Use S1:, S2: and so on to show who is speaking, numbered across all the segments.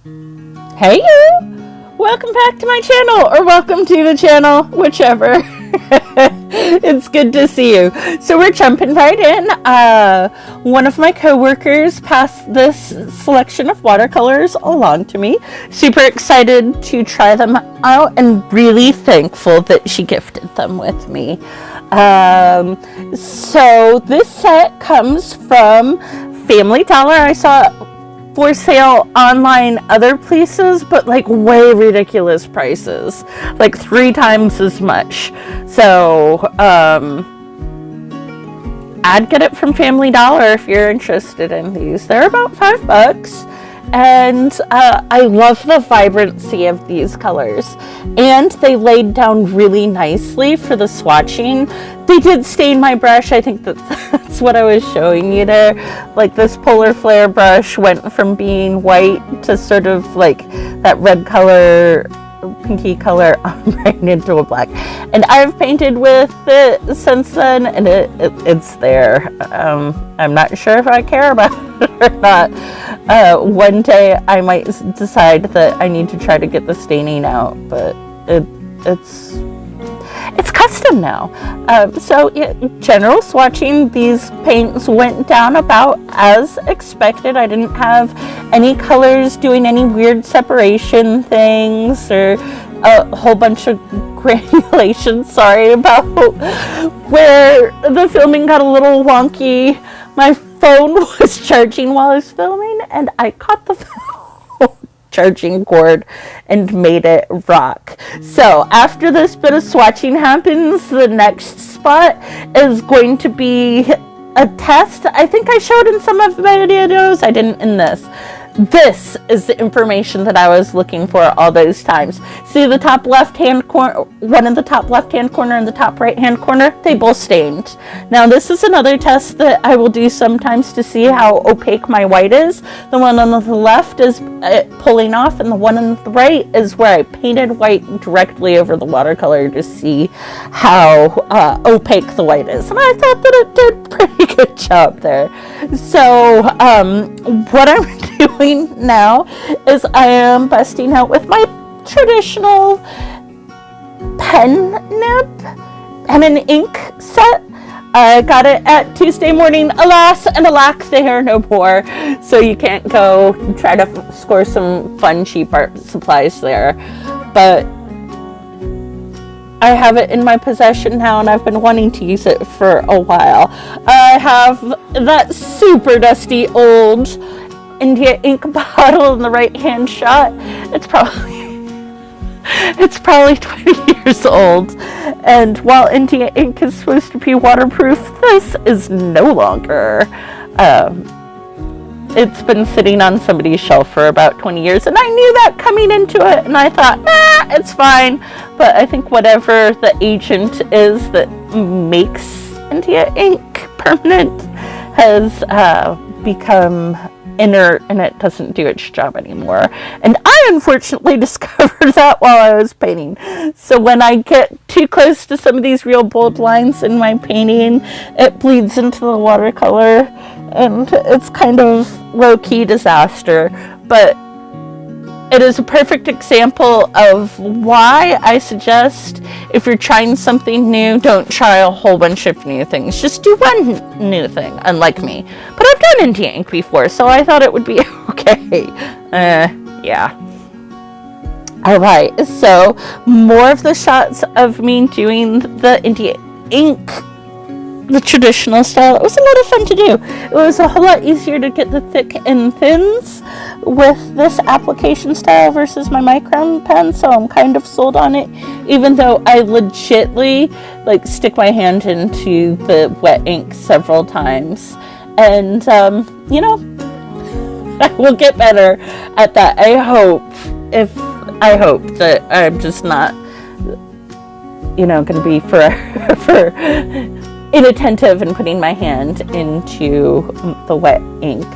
S1: Hey you! Welcome back to my channel, or welcome to the channel, whichever. It's good to see you. So we're jumping right in. One of my coworkers passed this selection of watercolors along to me. Super excited to try them out and really thankful that she gifted them with me. So this set comes from Family Dollar. I saw it for sale online other places, but like way ridiculous prices, like 3 times as much. So I'd get it from Family Dollar if you're interested in these. They're about $5, and I love the vibrancy of these colors, and they laid down really nicely for the swatching. They did stain my brush. I think that's what I was showing you there. Like this Polar Flare brush went from being white to sort of like that red color, pinky color right into a black. And I've painted with it since then, and it's there. I'm not sure if I care about it or not. One day I might decide that I need to try to get the staining out, but it's custom now. So yeah, general swatching, these paints went down about as expected. I didn't have any colors doing any weird separation things or a whole bunch of granulation. Sorry about where the filming got a little wonky. My phone was charging while I was filming, and I caught the charging cord and made it rock. So after this bit of swatching happens, the next spot is going to be a test. I think I showed in some of my videos. I didn't in this. This is the information that I was looking for all those times. See the top left hand corner, one in the top left hand corner and the top right hand corner, they both stained. Now this is another test that I will do sometimes to see how opaque my white is. The one on the left is pulling off, and the one on the right is where I painted white directly over the watercolor to see how opaque the white is. And I thought that it did a pretty good job there. So what I'm doing now is I am busting out with my traditional pen nib and an ink set. I got it at Tuesday morning. Alas and alack, they are no more, so you can't go try to score some fun cheap art supplies there. But I have it in my possession now, and I've been wanting to use it for a while. I have that super dusty old India ink bottle in the right hand shot. It's probably 20 years old, and while India ink is supposed to be waterproof, this is no longer. It's been sitting on somebody's shelf for about 20 years, and I knew that coming into it, and I thought, nah, it's fine. But I think whatever the agent is that makes India ink permanent has become inert, and it doesn't do its job anymore. And I unfortunately discovered that while I was painting. So when I get too close to some of these real bold lines in my painting, it bleeds into the watercolor, and it's kind of low-key disaster. But it is a perfect example of why I suggest, if you're trying something new, don't try a whole bunch of new things. Just do one new thing, unlike me. But I've done India ink before, so I thought it would be okay. Yeah. Alright, so more of the shots of me doing the India ink, the traditional style. It was a lot of fun to do. It was a whole lot easier to get the thick and thins with this application style versus my micron pen, so I'm kind of sold on it, even though I legitly like stick my hand into the wet ink several times. And you know, I will get better at that. I hope that I'm just not, you know, gonna be forever inattentive and putting my hand into the wet ink.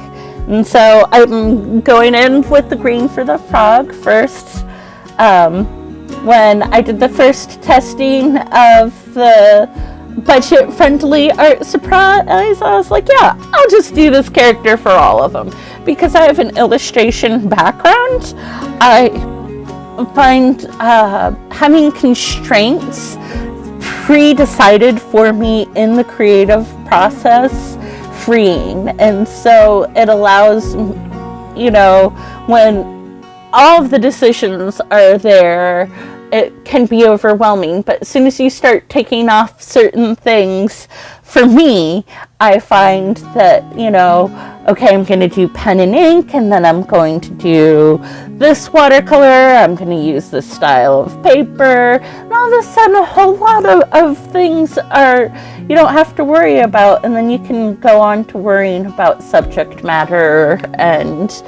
S1: And so I'm going in with the green for the frog first. When I did the first testing of the budget-friendly art surprise, I was like, yeah, I'll just do this character for all of them. because I have an illustration background, I find having constraints pre-decided for me in the creative process freeing. And so it allows, you know, when all of the decisions are there, it can be overwhelming. But as soon as you start taking off certain things, for me, I find that, you know, okay, I'm going to do pen and ink, and then I'm going to do this watercolor, I'm going to use this style of paper, and all of a sudden a whole lot of things are, you don't have to worry about, and then you can go on to worrying about subject matter and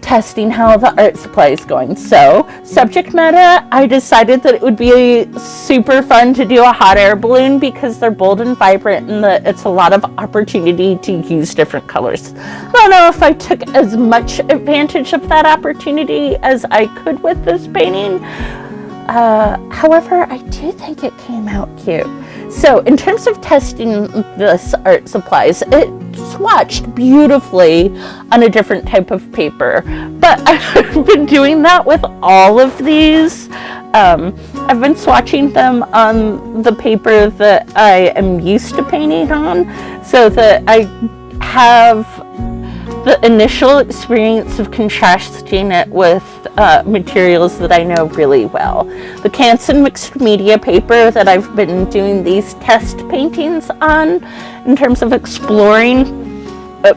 S1: testing how the art supply is going. So, subject matter, I decided that it would be super fun to do a hot air balloon because they're bold and vibrant, and it's a lot of opportunity to use different colors. I don't know if I took as much advantage of that opportunity as I could with this painting. However, I do think it came out cute. So in terms of testing this art supplies, it swatched beautifully on a different type of paper, but I've been doing that with all of these. I've been swatching them on the paper that I am used to painting on, so that I have the initial experience of contrasting it with materials that I know really well. The Canson mixed media paper that I've been doing these test paintings on, in terms of exploring,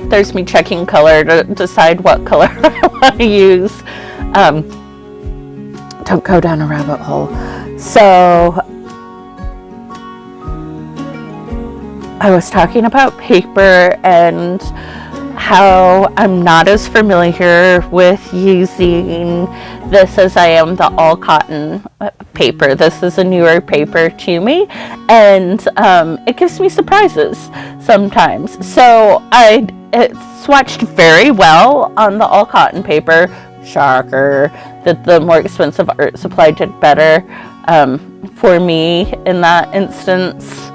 S1: there's me checking color to decide what color I want to use. Don't go down a rabbit hole. So I was talking about paper and how I'm not as familiar with using this as I am the all cotton paper. This is a newer paper to me, and it gives me surprises sometimes. So it swatched very well on the all cotton paper. Shocker that the more expensive art supply did better. For me in that instance,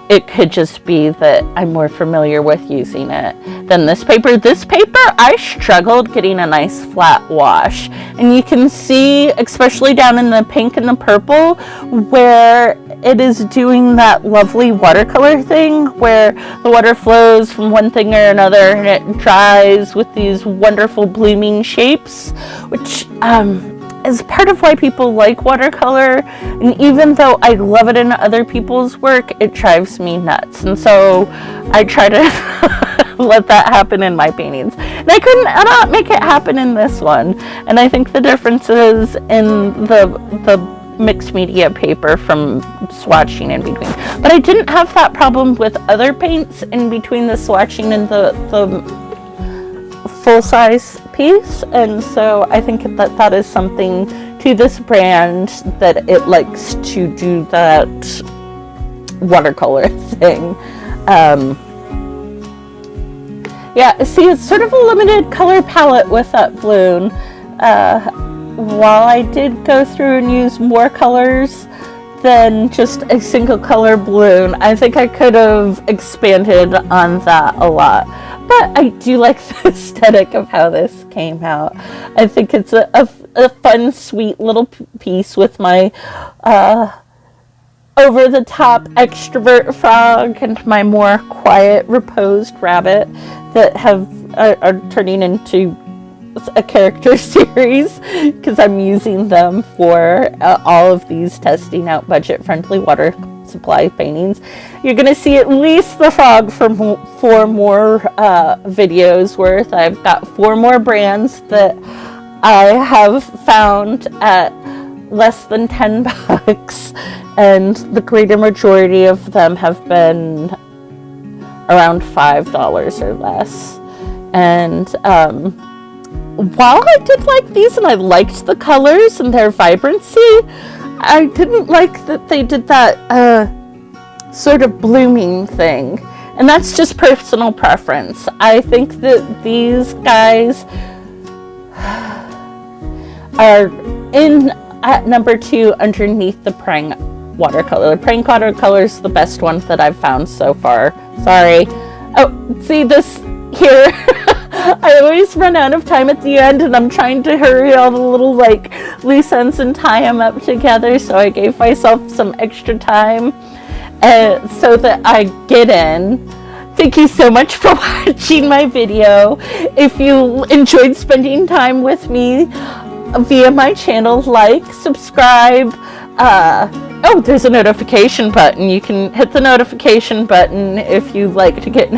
S1: it could just be that I'm more familiar with using it than this paper. This paper, I struggled getting a nice flat wash. And you can see, especially down in the pink and the purple, where it is doing that lovely watercolor thing, where the water flows from one thing or another and it dries with these wonderful blooming shapes, which is part of why people like watercolor. And even though I love it in other people's work, it drives me nuts. And so I try to let that happen in my paintings. And I couldn't not make it happen in this one. And I think the difference is in the mixed media paper from swatching in between. But I didn't have that problem with other paints in between the swatching and the full-size piece, and so I think that is something to this brand, that it likes to do that watercolor thing. Yeah, see, it's sort of a limited color palette with that balloon. While I did go through and use more colors than just a single color balloon, I think I could have expanded on that a lot. But I do like the aesthetic of how this came out. I think it's a fun, sweet little piece with my over-the-top extrovert frog and my more quiet, reposed rabbit that are turning into a character series, because I'm using them for all of these testing out budget-friendly water supply paintings. You're going to see at least the frog for 4 more videos worth. I've got 4 more brands that I have found at less than $10, and the greater majority of them have been around $5 or less. And while I did like these and I liked the colors and their vibrancy, I didn't like that they did that sort of blooming thing. And that's just personal preference. I think that these guys are in at number 2 underneath the Prang watercolor. The Prang watercolor is the best one that I've found so far. Sorry. Oh, see, this here. I always run out of time at the end, and I'm trying to hurry all the little like loose ends and tie them up together, so I gave myself some extra time so that I get in. Thank you so much for watching my video. If you enjoyed spending time with me via my channel, like, subscribe. Oh, there's a notification button. You can hit the notification button if you'd like to get